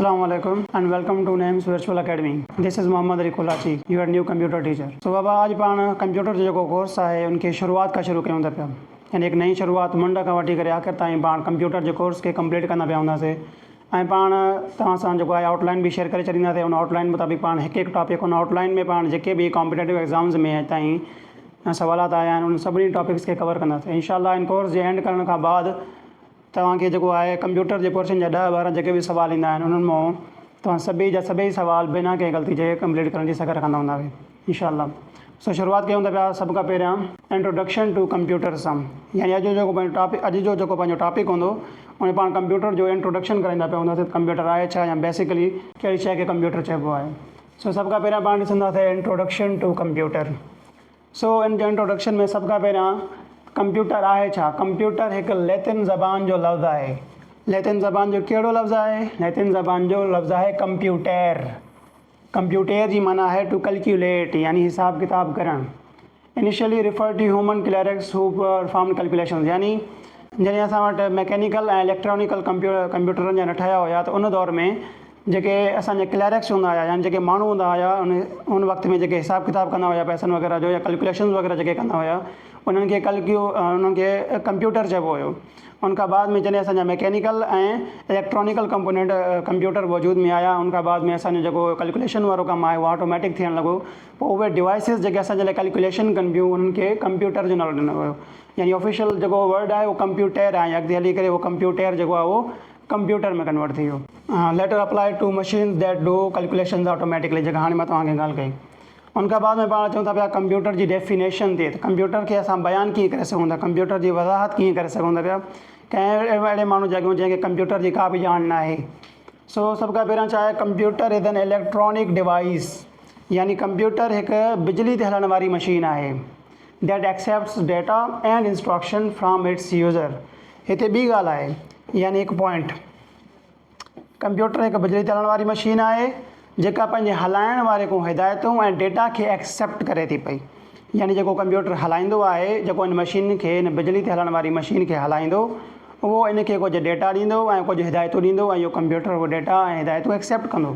Assalamualaikum and welcome to NAMS Virtual Academy. This is Mohammad Ali Kolachi, your new computer teacher. So बाबा आज पाण computer जो course है उनके शुरुआत का शुरू कयूं था पिया यानी एक नई शुरुआत मुंड का वठी करे आखिर ताईं पाण कंप्यूटर जो कोर्स के कंप्लीट कंदा पिया हूंदासीं ऐं पाण तव्हां सां जेको आहे आउटलाइन भी शेयर करे छॾींदासीं उन आउटलाइन मुताबिक़ पाण हिकु हिकु टॉपिक उन आउटलाइन में पाण जेके भी कॉम्पिटेटिव एग्ज़ाम्स में अॼु ताईं सवालात आया आहिनि उन सभिनी टॉपिक्स के कवर कंदासीं इंशाअल्लाह इन कोर्स जे एंड करण खां बाद तव्हांखे जेको आहे कंप्यूटर जे पोर्शन जा 10-12 जेके भी सवाल ईंदा आहिनि उन्हनि मां तव्हां सभई सवाल बिना कंहिं ग़लती जे कंप्लीट करण जी सघ रखंदा हूंदा इंशाअल्लाह। सो शुरुआत कयूं था पिया सभ खां पहिरियां इंट्रोडक्शन टू कंप्यूटर सम यानी अॼु जो जेको पंहिंजो टॉपिक हूंदो उन पाण कंप्यूटर जो इंट्रोडक्शन कराईंदा पिया हूंदासीं कंप्यूटर आहे छा या बेसिकली कहिड़ी शइ खे कंप्यूटर चइबो आहे। सो सभ खां पहिरियां पाण ॾिसंदासीं इंट्रोडक्शन टू कंप्यूटर। सो इन जो इंट्रोडक्शन में सभ खां पहिरियां कंप्यूटर आहे छा। कंप्यूटर हिकु लैटिन ज़बान जो लफ़्ज़ आहे। लैटिन ज़बान जो कहिड़ो लफ़्ज़ आहे। लैटिन ज़बान जो लफ़्ज़ आहे कंप्यूटर। कंप्यूटर जी माना है टू कैलकुलेट यानी हिसाब किताब करण। Initially refer to human clerks who perform calculation यानी जॾहिं असां वटि मैकेनिकल ऐं इलेक्ट्रॉनिकल कंप्यूटरनि जा न ठहिया हुया त उन दौर में जेके असांजे क्लर्क्स हूंदा हुया यानी जेके माण्हू हूंदा हुया उन वक़्त में जेके हिसाब किताब कंदा हुया पैसनि वग़ैरह जो या कैलकुलेशन वग़ैरह जेके कंदा हुया उन्हनि खे कंप्यूटर चइबो हुयो। उनखां बाद में जॾहिं असांजा मैकेनिकल ऐं इलेक्ट्रॉनिकल कंपोनेंट कंप्यूटर वजूद में आया उनखां बाद में असांजो जेको कैलकुलेशन वारो कमु आहे उहो ऑटोमेटिक थियणु लॻो। पोइ उहे डिवाइसिस जेके असांजे लाइ कैलकुलेशन कनि पियूं उन्हनि खे कंप्यूटर जो नालो ॾिनो वियो यानी ऑफिशियल जेको वर्ड आहे उहो कंप्यूटर आहे अॻिते हली करे उहो कंप्यूटर जेको आहे उहो कंप्यूटर में कन्वर्ट थी वियो। Later apply to machine that do calculation automatically जेका हाणे मां तव्हांखे ॻाल्हि कई। उनखां बाद में पाण चऊं था पिया कंप्यूटर जी डेफिनेशन ते त कंप्यूटर खे असां बयानु कीअं करे सघूं था कंप्यूटर जी वज़ाहत कीअं करे सघूं था पिया कंहिं अहिड़े माण्हू जॻहियूं जंहिंखे कंप्यूटर जी का बि ॼाण न आहे। सो सभ खां पहिरियां छा आहे computer is an electronic device यानी कंप्यूटर हिकु बिजली ते हलण वारी मशीन आहे that accepts data and instruction from it's user. हिते ॿी ॻाल्हि आहे यानी हिकु पॉइंट कंप्यूटर हिकु बिजली ते हलण वारी मशीन आहे जेका पंहिंजे हलाइण वारे खां हिदायतूं ऐं डेटा खे एक्सेप्ट करे थी पई यानी जेको कंप्यूटर हलाईंदो आहे जेको इन मशीन खे इन बिजली ते हलण वारी मशीन खे हलाईंदो उहो इन खे कुझु डेटा ॾींदो ऐं कुझु हिदायतूं ॾींदो ऐं इहो कंप्यूटर उहो डेटा ऐं हिदायतूं एक्सेप्ट कंदो।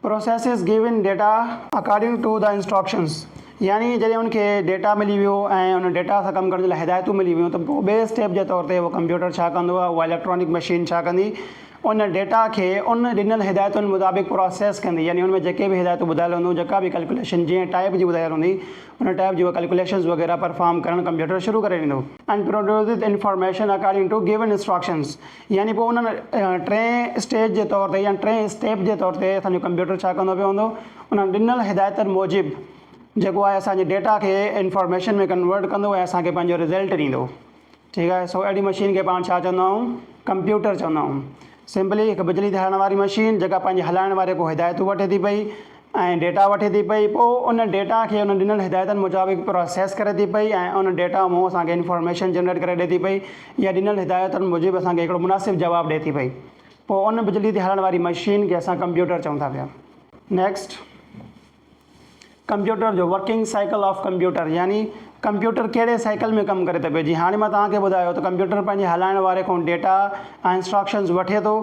Processes given data according to the instructions यानी जॾहिं उनखे डेटा मिली वियो ऐं उन डेटा सां कमु करण जे लाइ हिदायतूं मिली वियूं त पोइ ॿिए स्टेप जे तौर ते उहो कंप्यूटर छा कंदो आहे उहा इलेक्ट्रॉनिक मशीन छा कंदी उन डेटा खे उन ॾिनल हिदायतुनि मुताबिक़ प्रोसेस कंदी यानी उनमें जेके बि हिदायतूं ॿुधायल हूंदियूं जेका बि कैलकुलेशन जीअं टाइप जी ॿुधायल हूंदी उन टाइप जी उहा कैलकुलेशंस वग़ैरह परफॉर्म करणु कंप्यूटर शुरू करे ॾींदो। And produce information according to given instructions यानी पोइ उन्हनि टे स्टेज जे तौर ते या टे स्टेप जे तौर ते असांजो कंप्यूटर छा कंदो पियो हूंदो उन ॾिनल हिदायतुनि मूजिबि जेको आहे असांजे डेटा खे इंफॉर्मेशन में कन्वर्ट कंदो ऐं असांखे पंहिंजो रिज़ल्ट ॾींदो। ठीकु आहे। सो अहिड़ी मशीन खे पाण छा चवंदा आहियूं कंप्यूटर चवंदा आहियूं। सिंपली हिकु बिजली ते हलण वारी मशीन जेका पंहिंजे हलाइण वारे खां हिदायतूं वठे थी पई ऐं डेटा वठे थी पई पोइ उन डेटा खे उन ॾिनल हिदायतुनि मुताबिक़ प्रोसेस करे थी पई ऐं उन डेटा मां असांखे इंफॉर्मेशन जनरेट करे ॾिए थी पई या ॾिनल हिदायतुनि मूजिबि असांखे हिकिड़ो मुनासिबु जवाबु ॾिए थी पई पोइ उन बिजली ते हलण वारी मशीन खे असां कंप्यूटर चऊं था पिया। नेक्स्ट कंप्यूटर जो वर्किंग साइकिल ऑफ कंप्यूटर यानी कंप्यूटर कहिड़े साइकिल में कमु करे थो पियो। जीअं हाणे मां तव्हांखे ॿुधायो त कंप्यूटर पंहिंजे हलाइण वारे खां डेटा ऐं इंस्ट्रक्शंस वठे थो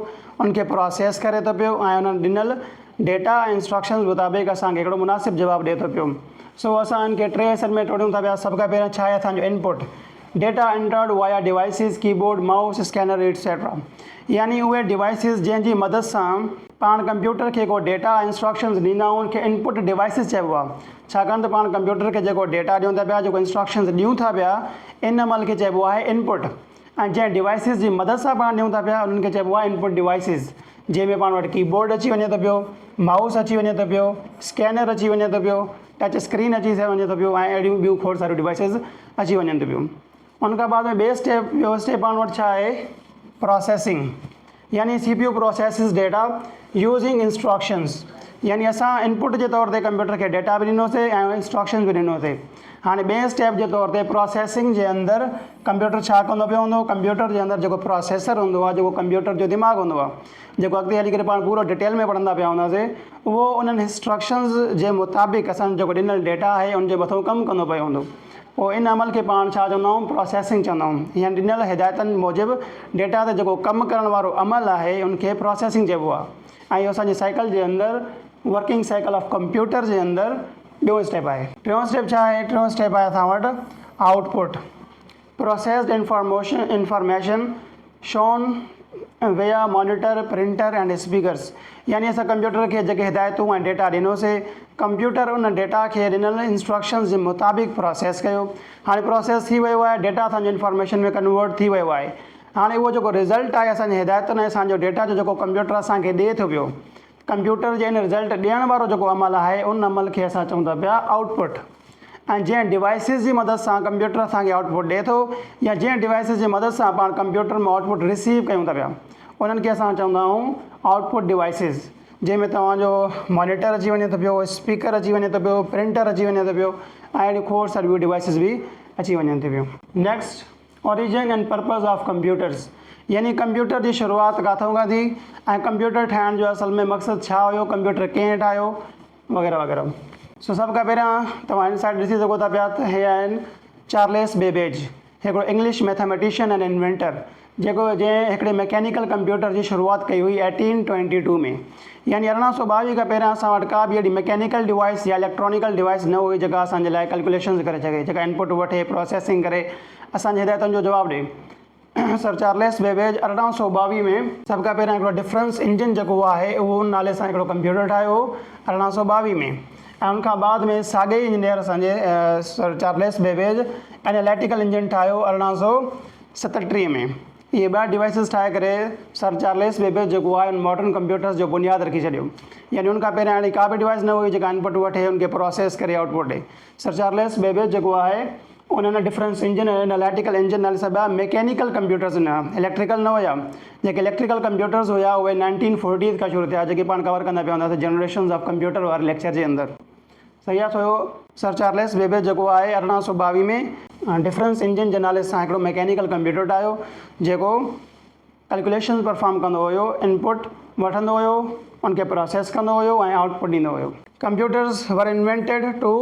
उनखे प्रोसेस करे थो पियो ऐं उन ॾिनल डेटा ऐं इंस्ट्रक्शंस मुताबिक़ असांखे हिकिड़ो मुनासिबु जवाबु ॾिए थो पियो। सो असां इनखे टे हिसनि में टोड़ियूं था पिया। सभ खां पहिरियों छा आहे असांजो input data entered via devices keyboard mouse scanner etcetera यानी उहे डिवाइसिस जंहिंजी मदद सां पाण कंप्यूटर खे को डेटा इंस्ट्रक्शंस ॾींदा आहियूं उनखे इनपुट डिवाइसिस चइबो आहे छाकाणि त पाण कंप्यूटर खे जेको डेटा ॾियूं था पिया जेको इंस्ट्रक्शंस ॾियूं था पिया इन महिल खे चइबो आहे इनपुट ऐं जंहिं डिवाइसिस जी मदद सां पाण ॾियूं था पिया उन्हनि खे चइबो आहे इनपुट डिवाइसिस जंहिंमें पाण वटि कीबोर्ड अची वञे थो पियो माउस अची वञे थो पियो स्कैनर अची वञे थो पियो टच स्क्रीन अची वञे थो पियो ऐं अहिड़ियूं ॿियूं खोड़ सारियूं डिवाइसिस अची वञनि थियूं पियूं। उनखां बाद में ॿियो स्टेप पाण वटि छा आहे प्रोसेसिंग यानी CPU processes data using instructions यानी असां इनपुट जे तौर ते कंप्यूटर खे डेटा बि ॾिनोसीं ऐं इंस्ट्रक्शंस बि ॾिनोसीं। हाणे ॿिए स्टेप जे तौर ते प्रोसेसिंग जे अंदरि कंप्यूटर छा कंदो पियो हूंदो कंप्यूटर जे अंदरि जेको प्रोसेसर हूंदो आहे जेको कंप्यूटर जो दिमाग़ु हूंदो आहे जेको अॻिते हली करे पाण पूरो डिटेल में पढ़ंदा पिया हूंदासीं उहो उन्हनि इंस्ट्रक्शंस जे मुताबिक़ असांजो जेको ॾिनल डेटा आहे उनजे मथां कमु कंदो पियो हूंदो। पोइ इन अमल खे पाण छा चवंदा आहियूं, प्रोसेसिंग चवंदा आहियूं। यानी ॾिनल हिदायतनि मूजिबि डेटा ते जेको कमु करण वारो अमल आहे उनखे प्रोसेसिंग चइबो आहे। ऐं इहो असांजे साइकिल जे अंदरि वर्किंग साइकिल ऑफ कंप्यूटर जे अंदरि ॿियो स्टेप आहे। टियों स्टेप छा आहे, टियों स्टेप आहे असां वटि आउटपुट। प्रोसेस्ड इंफॉर्मेशन शोन वेया मॉनिटर प्रिंटर एंड स्पीकर्स। यानी असां कंप्यूटर खे जेके हिदायतूं ऐं डेटा ॾिनोसीं, कंप्यूटर उन डेटा खे ॾिनल इंस्ट्रक्शन्स जे मुताबिक़ प्रोसेस कयो। हाणे प्रोसेस थी वियो आहे, डेटा असांजो इंफॉर्मेशन में कन्वर्ट थी वियो आहे। हाणे उहो जेको रिज़ल्ट आहे असांजे हिदायतुनि ऐं असांजो डेटा जो जेको कंप्यूटर असांखे ॾिए थो पियो, कंप्यूटर जे इन रिज़ल्ट ॾियण वारो जेको अमल आहे उन अमल खे असां चऊं था पिया आउटपुट। ऐं जंहिं डिवाइसिस जी मदद सां कंप्यूटर असांखे आउटपुट ॾिए थो या जंहिं डिवाइसिस जी मदद सां पाण कंप्यूटर में आउटपुट रिसीव कयूं था पिया, उन्हनि खे असां चवंदा आहियूं आउटपुट डिवाइसिस। जंहिंमें तव्हांजो मॉनिटर अची वञे थो पियो, स्पीकर अची वञे थो पियो, प्रिंटर अची वञे थो पियो ऐं अहिड़ी खोड़ सारी ॿियूं डिवाइसिस बि अची वञनि थियूं पियूं। Next, origin and purpose of computers. यानी कंप्यूटर जी शुरूआति किथां खां थी ऐं कंप्यूटर ठाहिण जो असल में मक़सदु छा हुयो, कंप्यूटर कंहिं ठाहियो, वग़ैरह वग़ैरह। सो सभ खां पहिरियां तव्हां इन साइड ॾिसी सघो था पिया त हे आहिनि चार्ल्स बेबेज, हिकिड़ो इंग्लिश मैथमेटिशियन एंड इन्वेंटर, जेको जंहिं हिकिड़े मैकेनिकल कंप्यूटर जी शुरूआति कई हुई 1822 में। यानी 1822 खां पहिरियां असां वटि का बि अहिड़ी मैकेनिकल डिवाइस या इलेक्ट्रॉनिकल डिवाइस न हुई जेका असांजे लाइ कैलकुलेशन्स करे सघे, जेका इनपुट वठे, प्रोसेसिंग करे, असांजे हिदायतुनि जो जवाबु ॾिए। सर चार्ल्स बेबेज 1822 में सभ खां पहिरियां हिकिड़ो डिफरेंस इंजन जेको आहे उहो नाले सां हिकिड़ो कंप्यूटर ठाहियो हो 1822 में। ऐं उनखां बाद में साॻे ई इंजीनियर असांजे sir Charles Babbage analytical engine ठाहियो 1837 में। इहे ॿ डिवाइसिस ठाहे करे सर चार्ल्स बेबेज जेको आहे मॉडर्न कंप्यूटर्स जो बुनियादु रखी छॾियो। यानी उनखां पहिरियां अहिड़ी का बि डिवाइस न हुई जेका इनपुट वठे उनखे प्रोसेस करे आउटपुट ॾे। सर चार्ल्स बेबेज जेको आहे उन्हनि डिफरेंस इंजन ऐं एनालिटिकल इंजन नाले सां ॿिया मैकेनिकल कंप्यूटर्स न, इलेक्ट्रिकल न हुया। जेके इलेक्ट्रिकल कंप्यूटर्स हुया उहे 1940 खां शुरू थिया, जेके पाण कवर कंदा पिया हूंदासीं जनरेशन्स ऑफ कंप्यूटर वारे लेक्चर जे अंदरि। सही आहे। सो सर चार्ल्स बेबेज जेको आहे 1822 में डिफरेंस इंजन जे नाले सां हिकिड़ो मैकेनिकल कंप्यूटर ठाहियो जेको कैलकुलेशन परफॉर्म कंदो हुयो, इनपुट वठंदो हुयो, उनखे प्रोसेस कंदो हुयो ऐं आउटपुट ॾींदो हुयो। Computers were invented to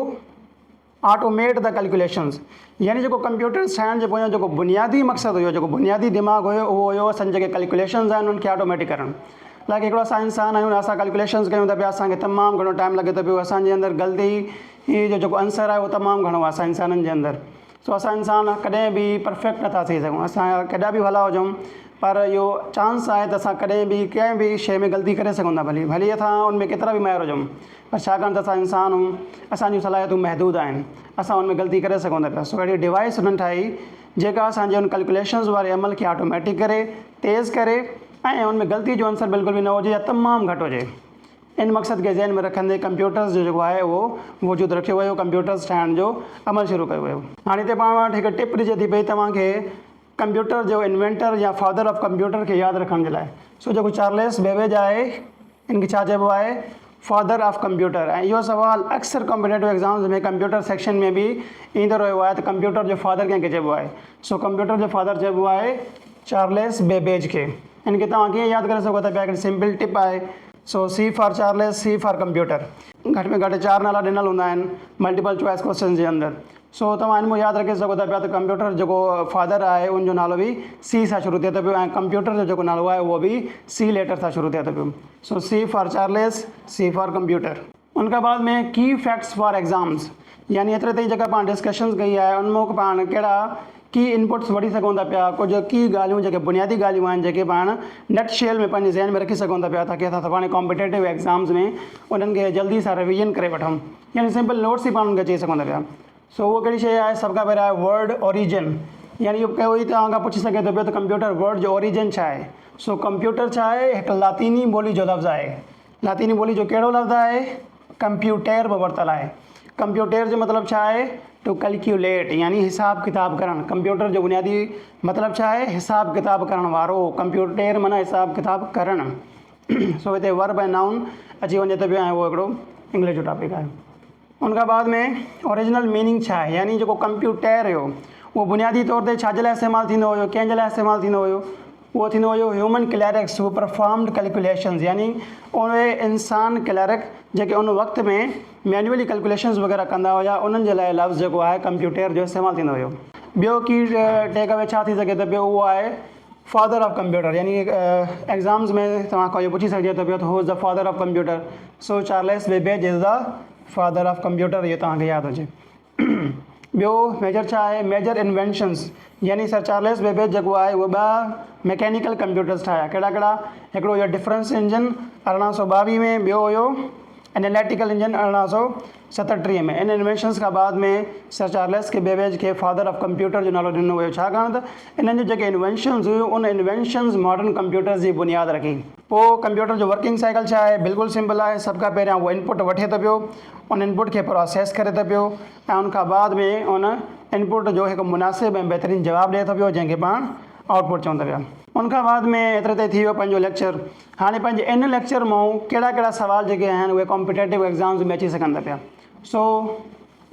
automate the calculations. यानी जेको कंप्यूटर्स ठाहिण जे पोयां जेको बुनियादी मक़सदु हुयो, जेको बुनियादी दिमाग़ु हुयो, उहो हुयो असांजे जेके कैलकुलेशन्स आहिनि उनखे ऑटोमेटिक करणु। लाइक हिकिड़ो असां इंसान आहियूं, असां कैलकुलेशन्स कयूं था पिया, असांखे तमामु घणो टाइम लॻे थो पियो, असांजे अंदरि ग़लती जो जेको आंसर आहे उहो तमामु घणो आहे असां इंसाननि जे अंदरि। सो असां इंसान कॾहिं बि परफेक्ट नथा थी सघूं, असां केॾा बि भला हुजूं, पर इहो चांस आहे त असां कॾहिं बि कंहिं बि शइ में ग़लती करे सघूं था, भली असां उनमें केतिरा बि माहिर हुजूं, पर छाकाणि त असां इंसान आहियूं, असांजूं सलाहियतूं महदूद आहिनि, असां उनमें ग़लती करे सघूं था पिया। सो अहिड़ी डिवाइस हुननि ठाही जेका असांजे उन कैलकुलेशन्स वारे अमल खे ऑटोमेटिक करे, तेज़ करे ऐं उनमें ग़लती जो आंसर बिल्कुलु बि न हुजे या तमामु घटि हुजे। इन मक़सद खे ज़हन में रखंदे कंप्यूटर्स जो जेको आहे उहो वजूदु रखियो वियो, कंप्यूटर्स ठाहिण जो अमल शुरू कयो वियो। हाणे हिते पाण वटि हिकु टिप ॾिजे थी पई तव्हांखे कंप्यूटर जो इन्वेंटर या फादर ऑफ कंप्यूटर खे यादि रखण जे लाइ। सो जेको चार्ल्स बेबेज आहे इनखे छा चइबो आहे, फादर ऑफ कंप्यूटर। ऐं इहो सुवालु अक्सर कॉम्पिटेटिव एग्ज़ाम्स में कंप्यूटर सेक्शन में बि ईंदो रहियो आहे त कंप्यूटर जो फादर कंहिंखे चइबो आहे। सो कंप्यूटर जो फादर चइबो आहे चार्ल्स बेबेज खे। इनखे तव्हां कीअं यादि करे सघो था पिया, हिकिड़ी सिंपल टिप आहे। So c for Charles, c for computer. घटि में घटि 4 नाला ॾिनल हूंदा आहिनि मल्टीपल चॉइस क्वेश्चन जे अंदरि। सो तव्हां हिन में यादि रखे सघो था पिया त कंप्यूटर जेको फादर आहे उनजो नालो बि सी सां शुरू थिए थो पियो ऐं कंप्यूटर जो जेको नालो आहे उहो बि सी लेटर सां शुरू थिए थो पियो। So c for Charles, c for computer. उनखां बाद में की फैक्ट्स फॉर एग्ज़ाम्स। यानी एतिरे ताईं जेका पाण डिस्कशन्स कई आहे उनमें पाण कहिड़ा की इनपुट्स वठी सघूं था पिया, कुझु की ॻाल्हियूं जेके बुनियादी ॻाल्हियूं आहिनि जेके पाण नट शेल में पंहिंजे ज़हन में रखी सघूं था पिया ताकी असां सुभाणे कॉम्पिटेटिव एग्ज़ाम्स में उन्हनि खे जल्दी सां रिविजन करे वठूं। यानी सिंपल नोट्स ई पाण उनखे चई सघूं था पिया। सो उहो कहिड़ी शइ आहे, सभ खां पहिरियों आहे वर्ड ओरिजिन। यानी इहो कोई तव्हां खां पुछी सघे थो पियो त कंप्यूटर वर्ड जो ओरिजिन छा आहे। सो कंप्यूटर छा आहे, हिकु लातीनी ॿोली जो लफ़्ज़ु आहे। लातीनी ॿोली जो कहिड़ो लफ़्ज़ु आहे, कंप्यूटर में वरितलु आहे। कंप्यूटर जो मतिलबु छा आहे, टू कैलकुलेट, यानी हिसाब किताब करणु। कंप्यूटर जो बुनियादी मतिलबु छा आहे, हिसाब किताब करण वारो। कंप्यूटर माना हिसाब किताब करणु। सो हिते वर्ब ऐं नाउन अची वञे थो पियो ऐं उहो हिकिड़ो इंग्लिश जो टॉपिक आहे। उनखां बाद में ओरिजिनल मीनिंग छा आहे, यानी जेको कंप्यूटर हुयो उहो बुनियादी तौर ते छाजे लाइ इस्तेमालु थींदो हुयो, कंहिंजे लाइ इस्तेमालु थींदो हुयो। उहो थींदो हुयो ह्यूमन क्लैरिक्स हू परफॉर्म्ड कैलकुलेशंस, यानी उहे इंसान क्लैरिक जेके उन वक़्त में मैनुअली कैलकुलेशंस वग़ैरह कंदा हुआ, उन्हनि जे लाइ लफ़्ज़ जेको आहे कंप्यूटर जो इस्तेमालु थींदो हुयो। ॿियो की टेक अवे छा थी सघे त पियो, उहो आहे फादर ऑफ कंप्यूटर, यानी एग्ज़ाम्स में तव्हां खां इहो पुछी सघिजे त पियो त who is the father of computer. So Charles Babbage is the father of computer, इहो तव्हांखे यादि हुजे। ॿियो मेजर छा आहे, मेजर इन्वेंशन्स, यानी सर चार्ल्स बेबेज जेको आहे उहो 2 मैकेनिकल कंप्यूटर्स ठाहिया। कहिड़ा कहिड़ा, हिकिड़ो हुयो डिफरेंस इंजन 1822 में, ॿियो हुयो एनालिटिकल इंजन 1837 में। इन इन्वेंशन्स खां बाद में सर चार्ल्स के बेबेज खे फादर ऑफ कंप्यूटर जो नालो ॾिनो वियो, छाकाणि त इन्हनि जो जेके इन्वेंशन्स हुयूं उन इन्वेंशन्स मॉडर्न कंप्यूटर्स जी बुनियादु रखी। पोइ कंप्यूटर जो वर्किंग साइकिल छा आहे, बिल्कुलु सिंपल आहे। सभ खां पहिरियां उहो इनपुट वठे थो पियो, उन इनपुट खे प्रोसेस करे थो पियो, ऐं उनखां बाद में उन इनपुट जो हिकु मुनासिबु ऐं बहितरीनु जवाबु ॾिए थो पियो, जंहिंखे पाण आउटपुट चवंदा पिया। उनखां बाद में एतिरे ते थी वियो पंहिंजो लेक्चर। हाणे पंहिंजे इन लेक्चर मां कहिड़ा कहिड़ा सवाल जेके आहिनि उहे कॉम्पिटेटिव एग्ज़ाम्स में अची सघनि था पिया। सो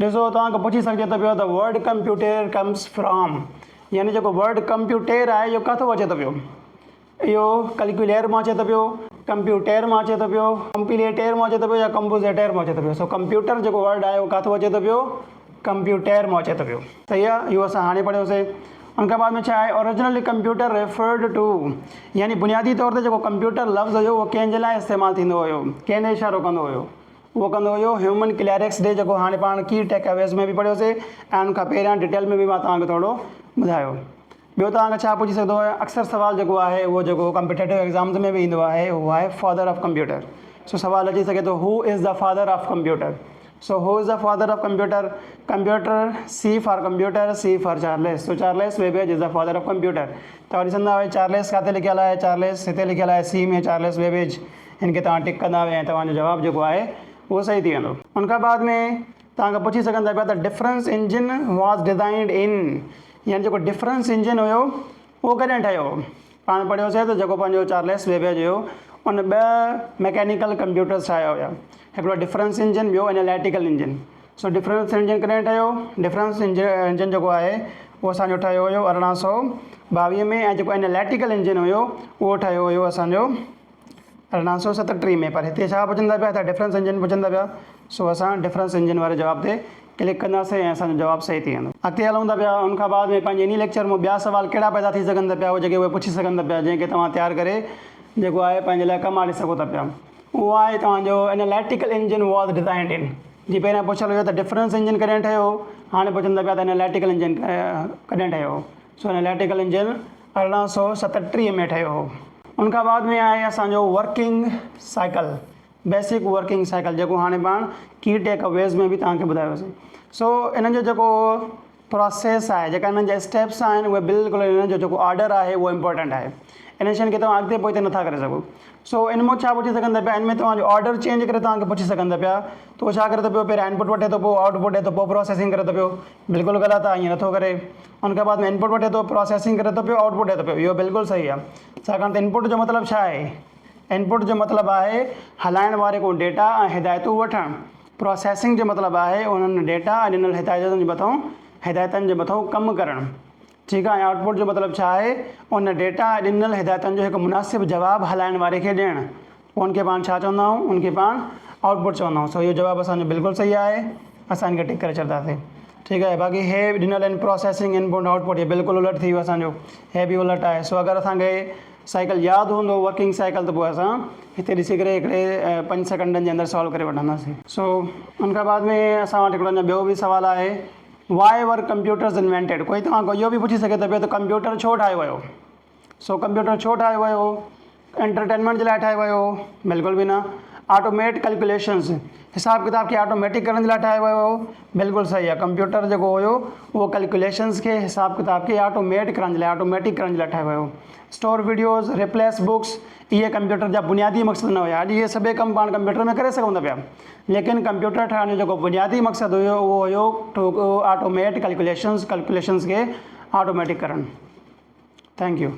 ॾिसो, तव्हांखे पुछी सघिजे त पियो the word computer comes from, यानी जेको वर्ड कंप्यूटर आहे इहो किथां अचे थो पियो, इहो कैलकुलेटर मां अचे थो पियो, कंप्यूटर मां अचे थो पियो, कंपिलेटर मां अचे थो पियो, या कंपोज़िटर मां अचे थो पियो। सो कंप्यूटर जेको वर्ड आहे उहो किथां अचे थो पियो, कंप्यूटर मां अचे थो पियो। सही आहे, इहो असां हाणे पढ़ियोसीं। उनखां बाद में छा आहे, ओरिजिनली कंप्यूटर रेफर्ड टू, यानी बुनियादी तौर ते जेको कंप्यूटर लफ़्ज़ हुयो उहो कंहिंजे लाइ इस्तेमालु थींदो हुयो, कंहिं इशारो कंदो हुयो, उहो कंदो हुयो ह्यूमन क्लैरिक्स डे, जेको हाणे पाण की टेक अवेज़ में बि पढ़ियोसीं, ऐं उनखां पहिरियां डिटेल में बि मां तव्हांखे थोरो ॿुधायो। ॿियो तव्हांखे छा पुछी सघंदो आहे, अक्सर सवाल जेको आहे उहो जेको कॉम्पिटेटिव एग्ज़ाम्स में बि ईंदो आहे उहो आहे फादर ऑफ कंप्यूटर। सो सवाल अची सघे थो, who is the father of computer. So who is the father of computer? Computer, C for computer, C for Charles. So Charles Babbage is the father of computer. तो ॾिसंदा हुआ Charles किथे लिखियल आहे, चार्ल्स हिते लिखियल आहे C में, चार्ल्स बेबेज, हिनखे तव्हां टिक कंदा ऐं तव्हांजो जवाबु जेको आहे उहो सही थी वेंदो। उनखां बाद में तव्हांखे पुछी सघंदा पिया त डिफरेंस इंजन वॉज डिज़ाइंड इन, यानी जेको डिफरेंस इंजन हुयो उहो कॾहिं ठहियो। पाण पढ़ियोसीं त जेको पंहिंजो चार्ल्स बेबेज हुयो उन 2 मैकेनिकल कंप्यूटर्स ठाहिया हुया, हिकिड़ो डिफरेंस इंजन, ॿियो analytical engine. So difference engine कॾहिं ठहियो, डिफरेंस इंजन जेको आहे उहो असांजो ठहियो हुयो 1822 में, ऐं जेको एनालिटिकल इंजन हुयो उहो ठहियो हुयो असांजो 1837 में। पर हिते छा पुछंदा पिया, त डिफरेंस इंजन पुछंदा पिया। सो असां डिफरेंस इंजन वारे जवाब ते क्लिक कंदासीं ऐं असांजो जवाबु सही थी वेंदो। अॻिते हलूं था पिया। उनखां बाद में पंहिंजे इन लेक्चर में ॿिया सवाल कहिड़ा पैदा थी सघनि था पिया, उहे जेके उहे पुछी सघनि था पिया, जंहिंखे तव्हां तयारु करे जेको आहे पंहिंजे लाइ कमु आणे सघो था पिया। उहो आहे तव्हांजो एनालिटिकल इंजन वॉज डिज़ाइंड इन। जी पहिरियां पुछियल हुयो त डिफरेंस इंजन कॾहिं ठहियो, हाणे पुछंदा पिया त एनालिटिकल इंजन कॾहिं ठहियो। सो एनालिटिकल इंजन 1837 में ठहियो हो। उनखां बाद में आहे असांजो working cycle, basic working cycle, जेको हाणे पाण की टेक अवेज़ में बि तव्हांखे ॿुधायोसीं। सो इन्हनि जो जेको प्रोसेस आहे, जेका इन्हनि जा स्टेप्स आहिनि उहे बिल्कुलु, इन्हनि जो जेको ऑर्डर आहे उहो इम्पोर्टेंट आहे। इन शयुनि खे तव्हां अॻिते पोइ नथा करे सघो। सो इन में छा पुछी सघंदा पिया, इनमें तव्हांजो ऑर्डर चेंज करे तव्हांखे पुछी सघंदा पिया। त उहो छा करे थो पियो, पहिरियां इनपुट वठे थो, पोइ आउटपुट ॾिए थो, पोइ प्रोसेसिंग करे थो पियो। बिल्कुलु ग़लति आहे, ईअं नथो करे। उनखां बाद में इनपुट वठे थो, प्रोसेसिंग करे थो पियो, आउटपुट ॾिए थो पियो, इहो बिल्कुलु सही आहे। छाकाणि त इनपुट जो मतिलबु छा आहे, इनपुट जो मतिलबु आहे हलाइण वारे को डेटा ऐं हिदायतूं वठणु। प्रोसेसिंग जो मतिलबु आहे उन्हनि डेटा ऐं ॾिनल हिदायतुनि जे मथां कमु करणु। ठीकु आहे। ऐं आउटपुट जो मतिलबु छा आहे, उन डेटा ऐं ॾिनल हिदायतुनि जो हिकु मुनासिबु जवाबु हलाइण वारे खे ॾियणु। पोइ उनखे पाण छा चवंदा आहियूं, उनखे पाण आउटपुट चवंदा आहियूं। सो इहो जवाबु असांजो बिल्कुलु सही आहे, असां इनखे टिक करे छॾींदासीं। ठीकु आहे। बाक़ी हे ॾिनल आहिनि प्रोसेसिंग, इनपुट, आउटपुट, इहे बिल्कुलु उलट थी वियो असांजो, हे बि उलट आहे। सो अगरि असांखे साइकिल यादि हूंदो, वर्किंग साइकिल, त पोइ असां हिते ॾिसी करे हिकिड़े 5 सेकंडनि जे अंदरि सॉल्व करे वठंदासीं। सो उनखां बाद में असां वटि हिकिड़ो ॿियो बि सुवालु आहे, वाई वर कंप्यूटर्स इन्वेंटेड। कोई तव्हां इहो बि पुछी सघे थो पियो त कंप्यूटर छो ठाहियो वियो। सो कंप्यूटर छो ठाहियो वियो, एंटरटेनमेंट जे लाइ ठाहियो वियो, बिल्कुलु बि न। ऑटोमेट कैलकुलेशंस, हिसाब किताब खे ऑटोमेटिक करण जे लाइ ठाहियो वियो, बिल्कुलु सही आहे। कंप्यूटर जेको हुयो उहो कैलकुलेशंस खे, हिसाब किताब खे ऑटोमेट करण जे लाइ, ऑटोमेटिक करण जे लाइ ठाहियो वियो। स्टोर वीडियोज़, रिप्लेस बुक्स, इहे कंप्यूटर जा बुनियादी मक़सदु न हुया। अॼु इहे सभई कम पाण कंप्यूटर में करे सघूं था पिया, लेकिन कंप्यूटर ठाहिण जो जेको बुनियादी मक़सदु हुयो उहो हुयो टू ऑटोमेट कैलकुलेशंस खे ऑटोमेटिक करणु। Thank U.